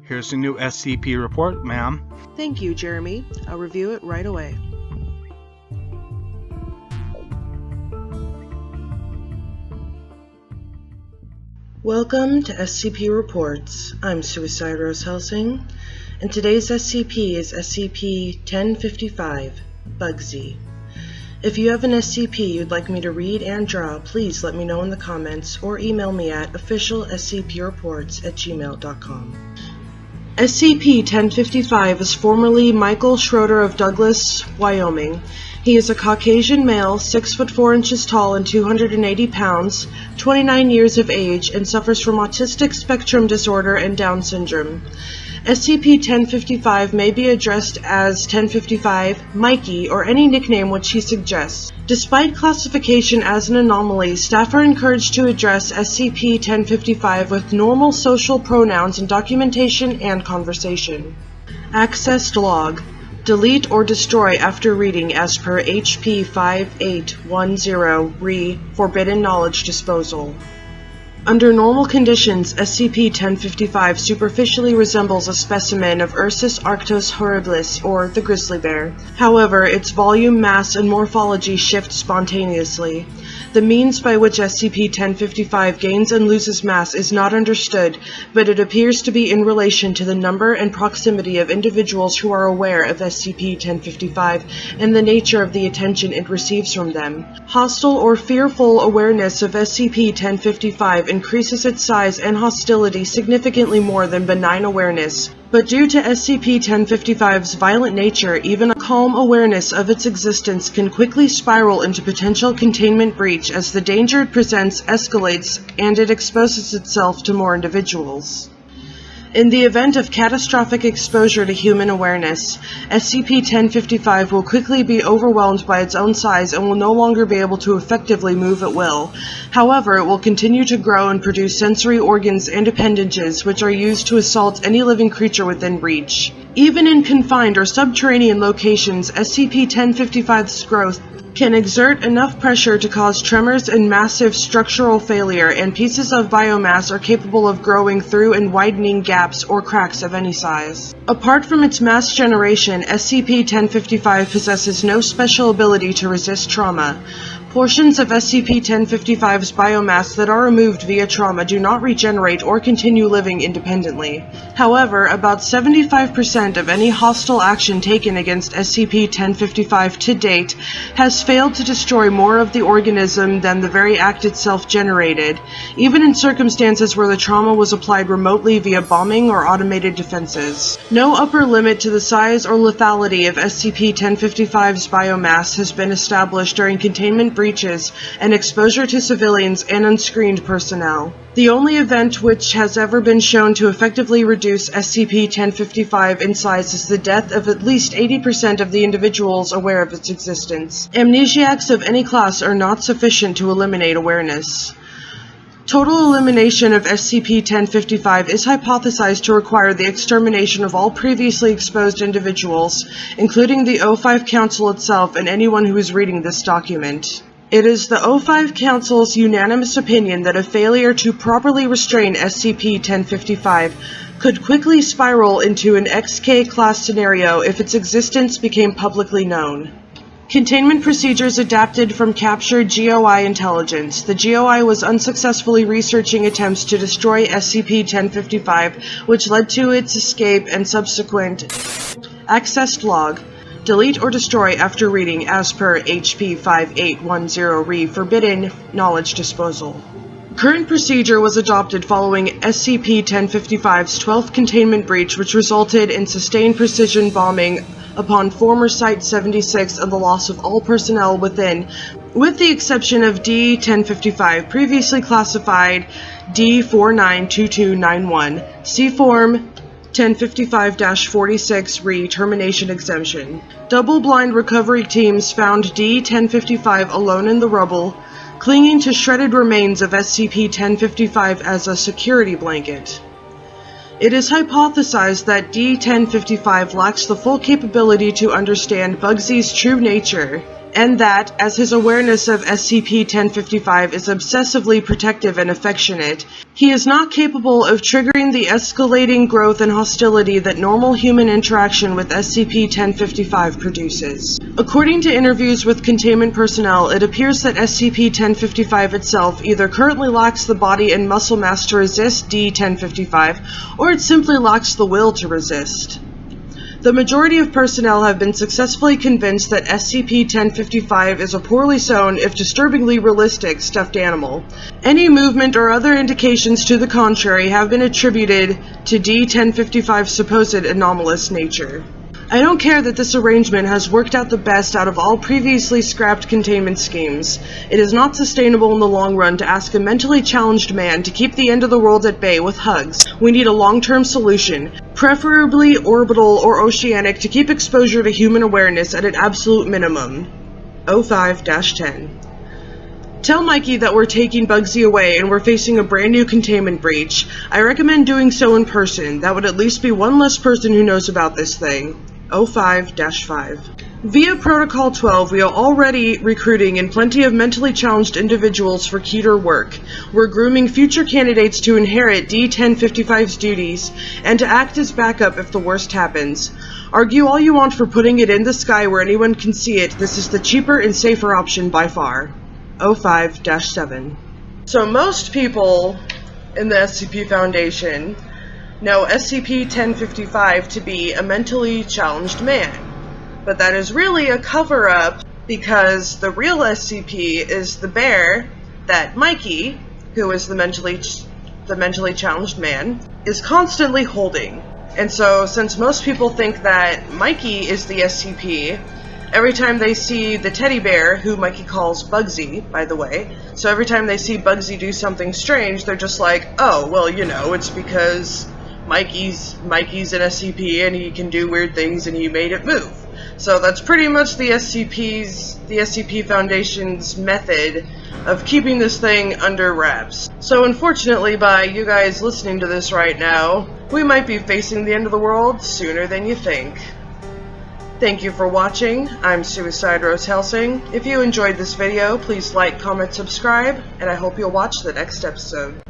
Here's the new SCP report, ma'am. Thank you, Jeremy. I'll review it right away. Welcome to SCP Reports. I'm SuicideRoseHellsing, and today's SCP is SCP-1055, Bugsy. If you have an SCP you'd like me to read and draw, please let me know in the comments or email me at officialscpreports@gmail.com. SCP-1055 is formerly Michael Schroder of Douglas, Wyoming. He is a Caucasian male, 6 foot 4 inches tall and 280 pounds, 29 years of age, and suffers from autistic spectrum disorder and Down syndrome. SCP-1055 may be addressed as 1055, Mikey, or any nickname which he suggests. Despite classification as an anomaly, staff are encouraged to address SCP-1055 with normal social pronouns in documentation and conversation. Accessed log. Delete or destroy after reading as per HP 5810 re Forbidden Knowledge Disposal. Under normal conditions, SCP-1055 superficially resembles a specimen of Ursus arctos horribilis, or the grizzly bear. However, its volume, mass, and morphology shift spontaneously. The means by which SCP-1055 gains and loses mass is not understood, but it appears to be in relation to the number and proximity of individuals who are aware of SCP-1055 and the nature of the attention it receives from them. Hostile or fearful awareness of SCP-1055 increases its size and hostility significantly more than benign awareness. But due to SCP-1055's violent nature, even a calm awareness of its existence can quickly spiral into potential containment breach as the danger it presents escalates and it exposes itself to more individuals. In the event of catastrophic exposure to human awareness, SCP-1055 will quickly be overwhelmed by its own size and will no longer be able to effectively move at will. However, it will continue to grow and produce sensory organs and appendages which are used to assault any living creature within reach. Even in confined or subterranean locations, SCP-1055's growth can exert enough pressure to cause tremors and massive structural failure, and pieces of biomass are capable of growing through and widening gaps or cracks of any size. Apart from its mass generation, SCP-1055 possesses no special ability to resist trauma. Portions of SCP-1055's biomass that are removed via trauma do not regenerate or continue living independently. However, about 75% of any hostile action taken against SCP-1055 to date has failed to destroy more of the organism than the very act itself generated, even in circumstances where the trauma was applied remotely via bombing or automated defenses. No upper limit to the size or lethality of SCP-1055's biomass has been established during containment breaches and exposure to civilians and unscreened personnel. The only event which has ever been shown to effectively reduce SCP-1055 in size is the death of at least 80% of the individuals aware of its existence. Amnesiacs of any class are not sufficient to eliminate awareness. Total elimination of SCP-1055 is hypothesized to require the extermination of all previously exposed individuals, including the O5 Council itself and anyone who is reading this document. It is the O5 Council's unanimous opinion that a failure to properly restrain SCP-1055 could quickly spiral into an XK class scenario if its existence became publicly known. Containment procedures adapted from captured GOI intelligence. The GOI was unsuccessfully researching attempts to destroy SCP-1055, which led to its escape and subsequent accessed log. Delete or destroy after reading as per HP 5810 re Forbidden Knowledge Disposal. Current procedure was adopted following SCP-1055's 12th containment breach, which resulted in sustained precision bombing upon former Site-76 and the loss of all personnel within, with the exception of D-1055, previously classified D-492291, C Form 1055-46 re Termination Exemption. Double-blind recovery teams found D-1055 alone in the rubble, clinging to shredded remains of SCP-1055 as a security blanket. It is hypothesized that D-1055 lacks the full capability to understand Bugsy's true nature. and that, as his awareness of SCP-1055 is obsessively protective and affectionate, he is not capable of triggering the escalating growth and hostility that normal human interaction with SCP-1055 produces. According to interviews with containment personnel, it appears that SCP-1055 itself either currently lacks the body and muscle mass to resist D-1055, or it simply lacks the will to resist. The majority of personnel have been successfully convinced that SCP-1055 is a poorly sewn, if disturbingly realistic, stuffed animal. Any movement or other indications to the contrary have been attributed to D-1055's supposed anomalous nature. I don't care that this arrangement has worked out the best out of all previously scrapped containment schemes. It is not sustainable in the long run to ask a mentally challenged man to keep the end of the world at bay with hugs. We need a long-term solution, preferably orbital or oceanic, to keep exposure to human awareness at an absolute minimum. 05-10. Tell Mikey that we're taking Bugsy away and we're facing a brand new containment breach. I recommend doing so in person. That would at least be one less person who knows about this thing. 05-5. Via Protocol 12, we are already recruiting in plenty of mentally challenged individuals for Keter work. We're grooming future candidates to inherit D-1055's duties and to act as backup if the worst happens. Argue all you want for putting it in the sky where anyone can see it. This is the cheaper and safer option by far. 05-7. So most people in the SCP Foundation know SCP-1055 to be a mentally challenged man. But that is really a cover-up, because the real SCP is the bear that Mikey, who is the mentally challenged man, is constantly holding. And so, since most people think that Mikey is the SCP, every time they see the teddy bear, who Mikey calls Bugsy, by the way, so every time they see Bugsy do something strange, they're just like, oh, well, you know, it's because Mikey's an SCP and he can do weird things and he made it move. So that's pretty much the SCP Foundation's method of keeping this thing under wraps. So unfortunately, by you guys listening to this right now, we might be facing the end of the world sooner than you think. Thank you for watching. I'm SuicideRoseHellsing. If you enjoyed this video, please like, comment, subscribe, and I hope you'll watch the next episode.